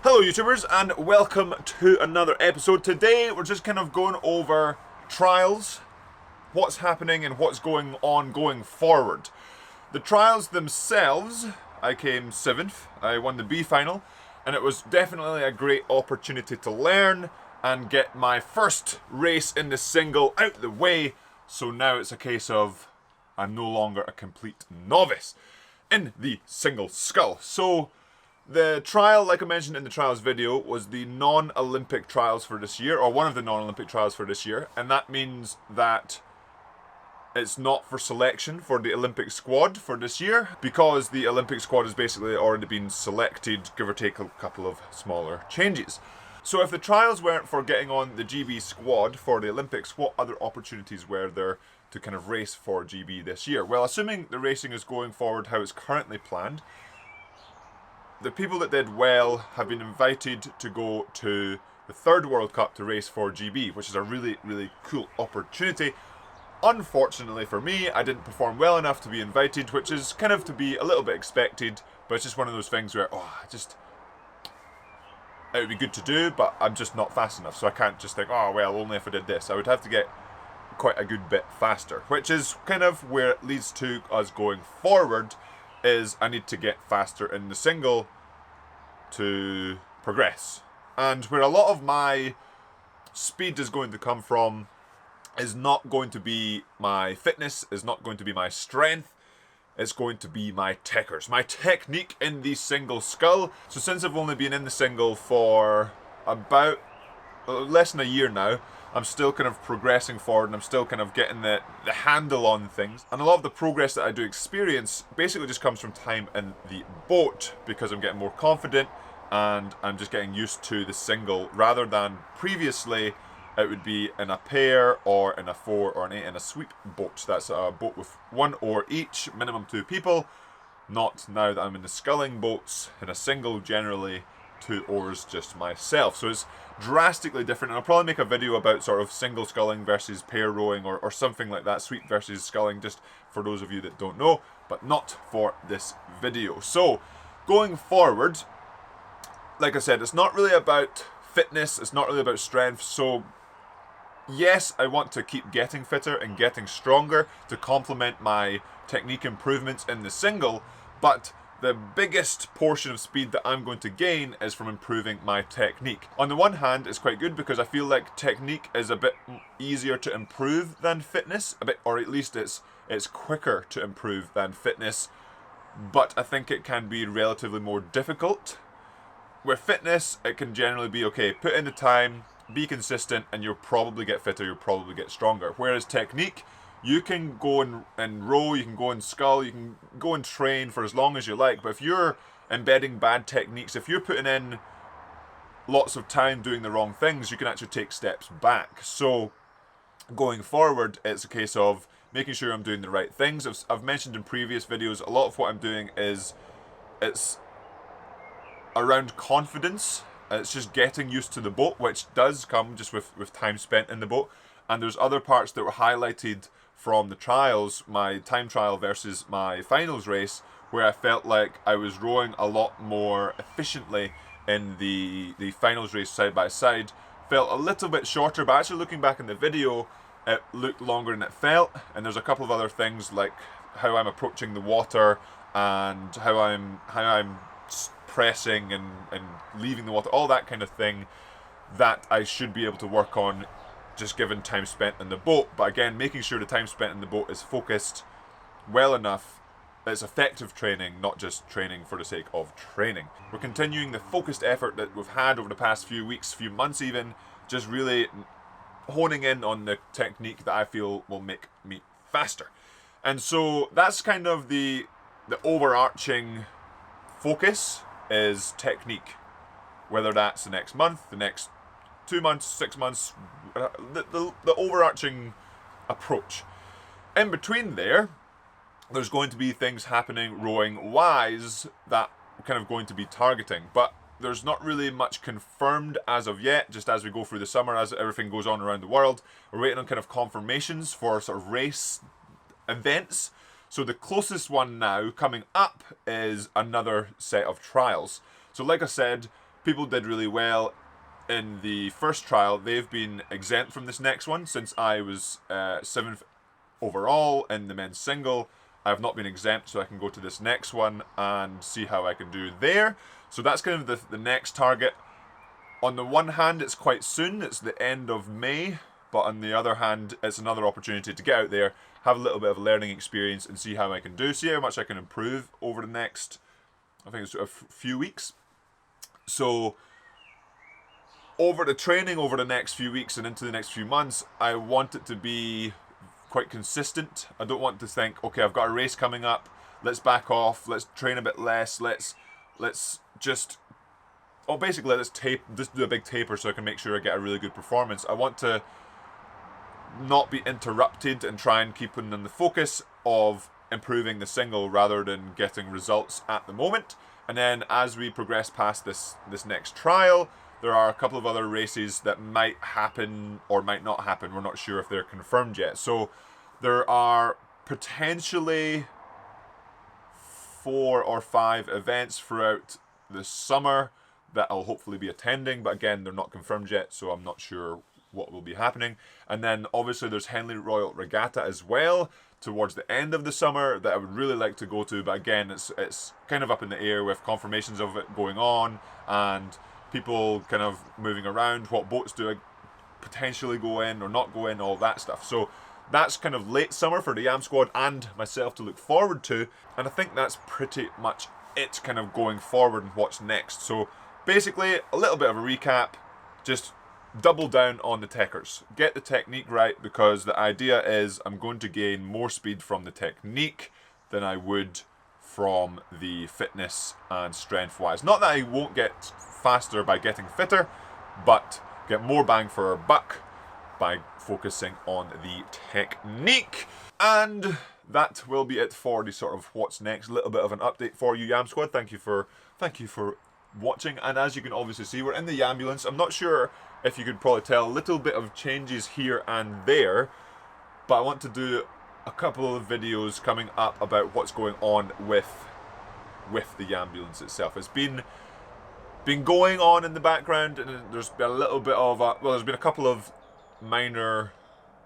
Hello YouTubers and welcome to another episode. Today we're just kind of going over trials, what's happening and what's going on going forward. The trials themselves, I came 7th, I won the B final, and it was definitely a great opportunity to learn and get my first race in the single out the way. So now it's a case of I'm no longer a complete novice in the single scull. So the trial, like I mentioned in the trials video, was the non-Olympic trials for this year, or one of the non-Olympic trials for this year, and that means that it's not for selection for the Olympic squad for this year, because the Olympic squad has basically already been selected, give or take a couple of smaller changes. So if the trials weren't for getting on the GB squad for the Olympics, what other opportunities were there to kind of race for GB this year? Well, assuming the racing is going forward how it's currently planned, the people that did well have been invited to go to the 3rd World Cup to race for GB, which is a really, really cool opportunity. Unfortunately for me, I didn't perform well enough to be invited, which is kind of to be a little bit expected, but it's just one of those things where, it would be good to do, but I'm just not fast enough, so I can't just think, oh well, only if I did this. I would have to get quite a good bit faster, which is kind of where it leads to us going forward, is I need to get faster in the single to progress. And where a lot of my speed is going to come from is not going to be my fitness, is not going to be my strength, it's going to be my techers, my technique in the single scull. So since I've only been in the single for about less than a year now, I'm still kind of progressing forward and I'm still kind of getting the handle on things. And a lot of the progress that I do experience basically just comes from time in the boat, because I'm getting more confident and I'm just getting used to the single, rather than previously it would be in a pair or in a 4 or an 8 in a sweep boat. That's a boat with 1 oar each, minimum 2 people. Not now that I'm in the sculling boats, in a single generally 2 oars just myself. So it's drastically different, and I'll probably make a video about sort of single sculling versus pair rowing or something like that, sweep versus sculling, just for those of you that don't know, but not for this video. So going forward, like I said, it's not really about fitness, it's not really about strength. So yes, I want to keep getting fitter and getting stronger to complement my technique improvements in the single, but the biggest portion of speed that I'm going to gain is from improving my technique. On the one hand, it's quite good because I feel like technique is a bit easier to improve than fitness, or at least it's quicker to improve than fitness, but I think it can be relatively more difficult. With fitness, it can generally be, okay, put in the time, be consistent, and you'll probably get fitter, you'll probably get stronger. Whereas technique, you can go and row, you can go and scull, you can go and train for as long as you like, but if you're embedding bad techniques, if you're putting in lots of time doing the wrong things, you can actually take steps back. So going forward, it's a case of making sure I'm doing the right things. I've mentioned in previous videos, a lot of what I'm doing is, it's around confidence. It's just getting used to the boat, which does come just with time spent in the boat. And there's other parts that were highlighted from the trials, my time trial versus my finals race, where I felt like I was rowing a lot more efficiently in the finals race side by side. Felt a little bit shorter, but actually looking back in the video, it looked longer than it felt. And there's a couple of other things, like how I'm approaching the water and how I'm pressing and leaving the water, all that kind of thing that I should be able to work on just given time spent in the boat. But again, making sure the time spent in the boat is focused well enough that it's effective training, not just training for the sake of training. We're continuing the focused effort that we've had over the past few weeks, few months even, just really honing in on the technique that I feel will make me faster. And so that's kind of the overarching focus, is technique. Whether that's the next month, the next 2 months, 6 months, the overarching approach. In between there's going to be things happening rowing wise that we're kind of going to be targeting. But there's not really much confirmed as of yet, just as we go through the summer, as everything goes on around the world. We're waiting on kind of confirmations for sort of race events. So the closest one now coming up is another set of trials. So like I said, people did really well in the first trial. They've been exempt from this next one since I was 7th overall in the men's single. I have not been exempt, so I can go to this next one and see how I can do there. So that's kind of the next target. On the one hand, it's quite soon, it's the end of May, but on the other hand, it's another opportunity to get out there, have a little bit of a learning experience and see how I can do, see how much I can improve over the next, I think it's a few weeks. So over the training over the next few weeks and into the next few months, I want it to be quite consistent. I don't want to think, okay, I've got a race coming up, let's back off, let's train a bit less, let's just, oh, basically let's just do a big taper so I can make sure I get a really good performance. I want to not be interrupted and try and keep in the focus of improving the single rather than getting results at the moment. And then as we progress past this next trial, there are a couple of other races that might happen or might not happen. We're not sure if they're confirmed yet. So there are potentially 4 or 5 events throughout the summer that I'll hopefully be attending. But again, they're not confirmed yet, so I'm not sure what will be happening. And then obviously there's Henley Royal Regatta as well towards the end of the summer that I would really like to go to. But again, it's kind of up in the air with confirmations of it going on and people kind of moving around, what boats do I potentially go in or not go in, all that stuff. So that's kind of late summer for the yamsqaud and myself to look forward to, and I think that's pretty much it kind of going forward and what's next. So basically a little bit of a recap, just double down on the techers, get the technique right, because the idea is I'm going to gain more speed from the technique than I would from the fitness and strength wise. Not that I won't get faster by getting fitter, but get more bang for our buck by focusing on the technique. And that will be it for the sort of what's next. A little bit of an update for you, yamsqaud. Thank you for watching. And as you can obviously see, we're in the ambulance. I'm not sure if you could probably tell, a little bit of changes here and there, but I want to do a couple of videos coming up about what's going on with the ambulance itself. It's been going on in the background, and there's been a little bit of there's been a couple of minor,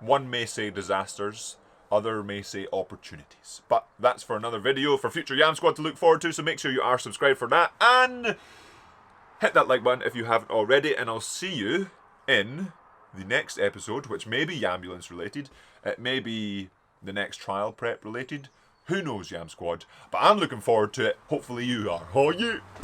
one may say disasters, other may say opportunities, but that's for another video for future yamsqaud to look forward to. So make sure you are subscribed for that and hit that like button if you haven't already, and I'll see you in the next episode, which may be ambulance related, it may be the next trial prep related, who knows, yamsqaud, but I'm looking forward to it. Hopefully you are. Oh yeah.